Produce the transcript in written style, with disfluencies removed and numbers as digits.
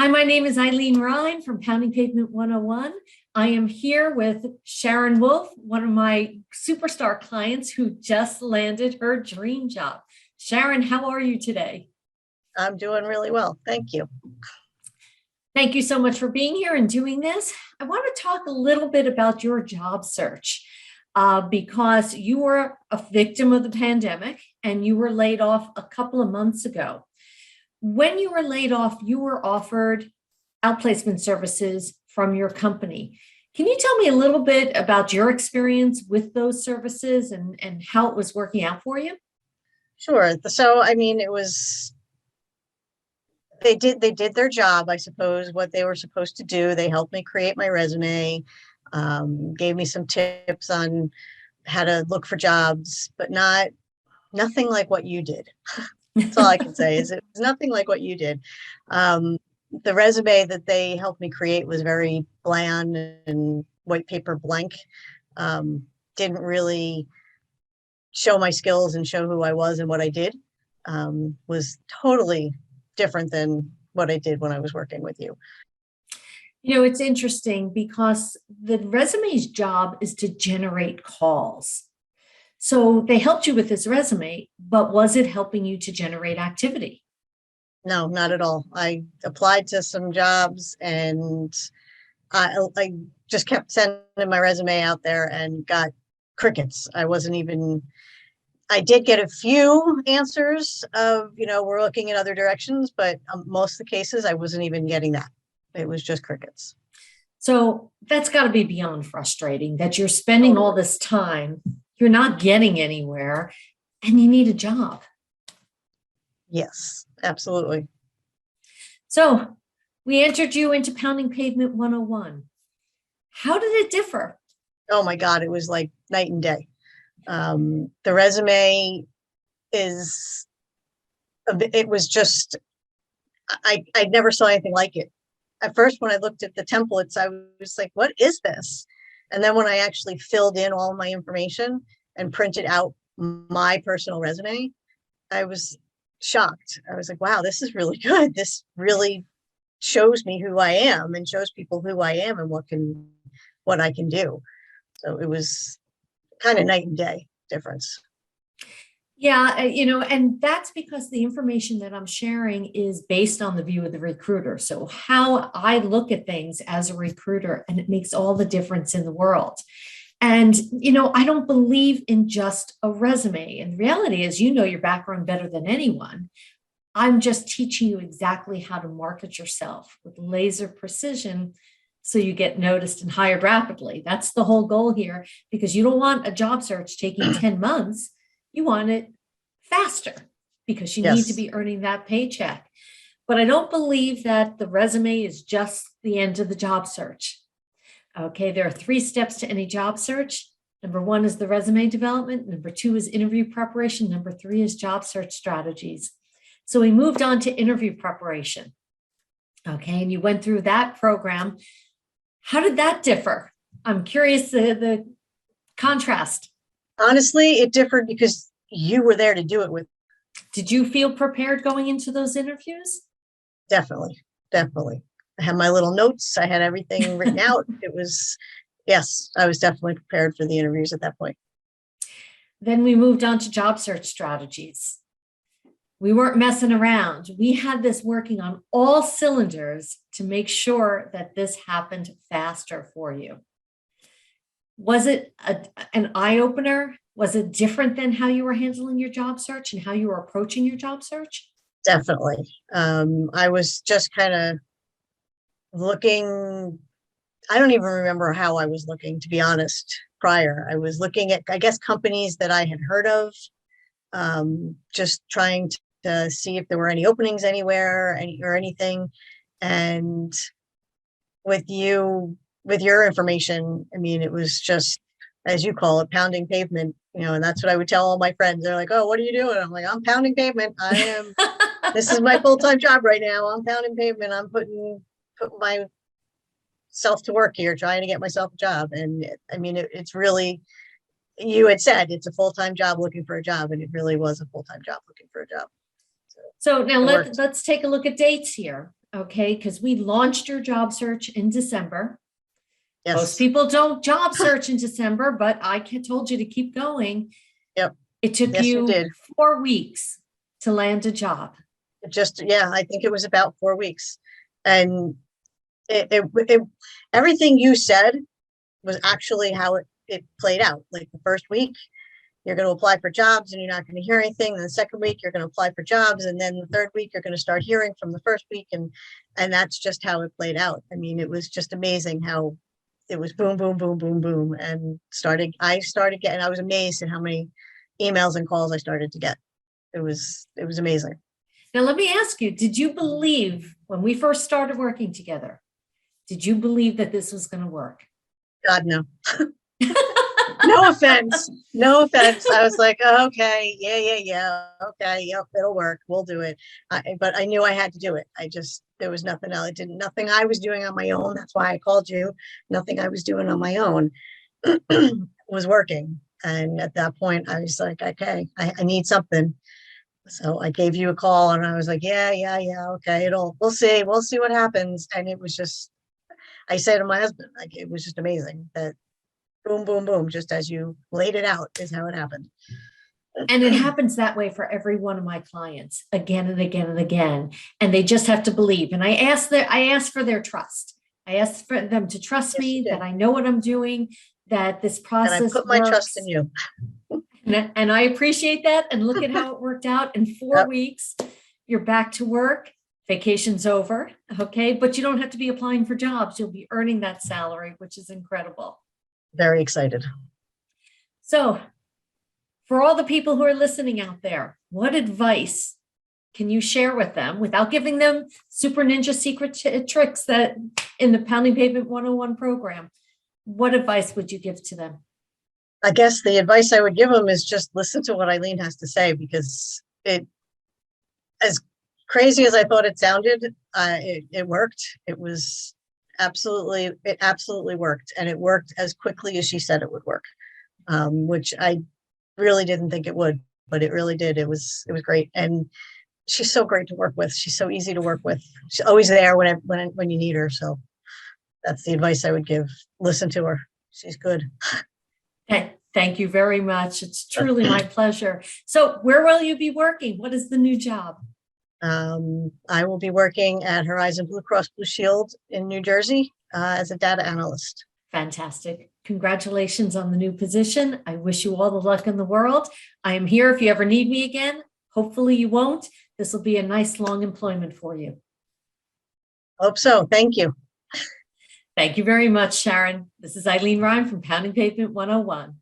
Hi, my name is ILENE Rhine from Pounding Pavement 101. I am here with Sharon Wolf, one of my superstar clients who just landed her dream job. Sharon, how are you today? I'm doing really well. Thank you. Thank you so much for being here and doing this. I want to talk a little bit about your job search because you were a victim of the pandemic and you were laid off a couple of months ago. When you were laid off, you were offered outplacement services from your company. Can you tell me a little bit about your experience with those services and how it was working out for you? Sure. So, I mean, they did their job, I suppose, what they were supposed to do. They helped me create my resume, gave me some tips on how to look for jobs, but nothing like what you did. That's all I can say is it was nothing like what you did. The resume that they helped me create was very bland and white paper blank. Didn't really show my skills and show who I was and what I did. Was totally different than what I did when I was working with you. You know, it's interesting because the resume's job is to generate calls. So they helped you with this resume, but was it helping you to generate activity? No, not at all. I applied to some jobs and I just kept sending my resume out there and got crickets. I did get a few answers of, we're looking in other directions, but most of the cases I wasn't even getting that. It was just crickets. So that's got to be beyond frustrating that you're spending all this time, you're not getting anywhere, and you need a job. Yes, absolutely. So we entered you into Pounding Pavement 101. How did it differ? Oh my God, it was like night and day. The resume it was just, I never saw anything like it. At first, when I looked at the templates, I was like, what is this? And then when I actually filled in all my information and printed out my personal resume, I was shocked. I was like, wow, this is really good. This really shows me who I am and shows people who I am and what I can do. So it was kind of night and day difference. Yeah, and that's because the information that I'm sharing is based on the view of the recruiter. So how I look at things as a recruiter, and it makes all the difference in the world. And, I don't believe in just a resume. And the reality is, your background better than anyone. I'm just teaching you exactly how to market yourself with laser precision so you get noticed and hired rapidly. That's the whole goal here, because you don't want a job search taking 10 months. You want it faster because you need to be earning that paycheck. But I don't believe that the resume is just the end of the job search. Okay, there are 3 steps to any job search. Number 1 is the resume development. Number 2 is interview preparation. Number 3 is job search strategies. So we moved on to interview preparation. Okay, and you went through that program. How did that differ? I'm curious the contrast. Honestly, it differed because you were there to do it with. Did you feel prepared going into those interviews? Definitely. I had my little notes. I had everything written out. Yes, I was definitely prepared for the interviews at that point. Then we moved on to job search strategies. We weren't messing around. We had this working on all cylinders to make sure that this happened faster for you. Was it an eye-opener? Was it different than how you were handling your job search and how you were approaching your job search? Definitely. I was just kind of looking. I don't even remember how I was looking, to be honest, prior. I was looking at, I guess, companies that I had heard of, just trying to see if there were any openings anywhere or anything. And with your information, I mean, it was just, as you call it, pounding pavement, and that's what I would tell all my friends. They're like, oh, what are you doing? I'm like, I'm pounding pavement. This is my full-time job right now. I'm pounding pavement. I'm putting myself to work here, trying to get myself a job. And it's really, you had said it's a full-time job looking for a job, and it really was a full-time job looking for a job. So now let's take a look at dates here. okay, because we launched your job search in December. Yes. Most people don't job search in December, but I told you to keep going. Yep. It took Yes, you you did. 4 weeks to land a job. Yeah, I think it was about 4 weeks. And everything you said was actually how it played out. Like the first week, you're going to apply for jobs and you're not going to hear anything. Then the second week, you're going to apply for jobs. And then the third week, you're going to start hearing from the first week. And that's just how it played out. I mean, it was just amazing how it was boom, boom, boom, boom, boom. And I was amazed at how many emails and calls I started to get. It was amazing. Now, let me ask you, did you believe when we first started working together, did you believe that this was going to work? God, no. No offense. No offense. I was like, oh, okay, yeah. Okay, yep, it'll work. We'll do it. But I knew I had to do it. There was nothing else. Nothing I was doing on my own. That's why I called you. Nothing I was doing on my own was working. And at that point, I was like, okay, I need something. So I gave you a call and I was like, yeah, okay, we'll see what happens. And it was just, I said to my husband, like, it was just amazing that boom, boom, boom, just as you laid it out is how it happened. And it happens that way for every one of my clients again and again and again. And they just have to believe. And I ask for their trust. I ask for them to trust me that I know what I'm doing, that this process and I put my trust in you. And I appreciate that. And look at how it worked out. In 4 weeks, you're back to work. Vacation's over. Okay. But you don't have to be applying for jobs. You'll be earning that salary, which is incredible. Very excited. So for all the people who are listening out there, what advice can you share with them without giving them super ninja secret tricks that in the Pounding Pavement 101 program? What advice would you give to them? I guess the advice I would give them is just listen to what ILENE has to say, because as crazy as I thought it sounded, it worked. It absolutely worked. And it worked as quickly as she said it would work, which I really didn't think it would, but it really did. It was great. And she's so great to work with. She's so easy to work with. She's always there when you need her. So that's the advice I would give. Listen to her. She's good. Thank you very much. It's truly my pleasure. So where will you be working? What is the new job? I will be working at Horizon Blue Cross Blue Shield in New Jersey as a data analyst. Fantastic. Congratulations on the new position. I wish you all the luck in the world. I am here if you ever need me again. Hopefully you won't. This will be a nice long employment for you. Hope so. Thank you. Thank you very much, Sharon. This is ILENE Ryan from Pounding Pavement 101.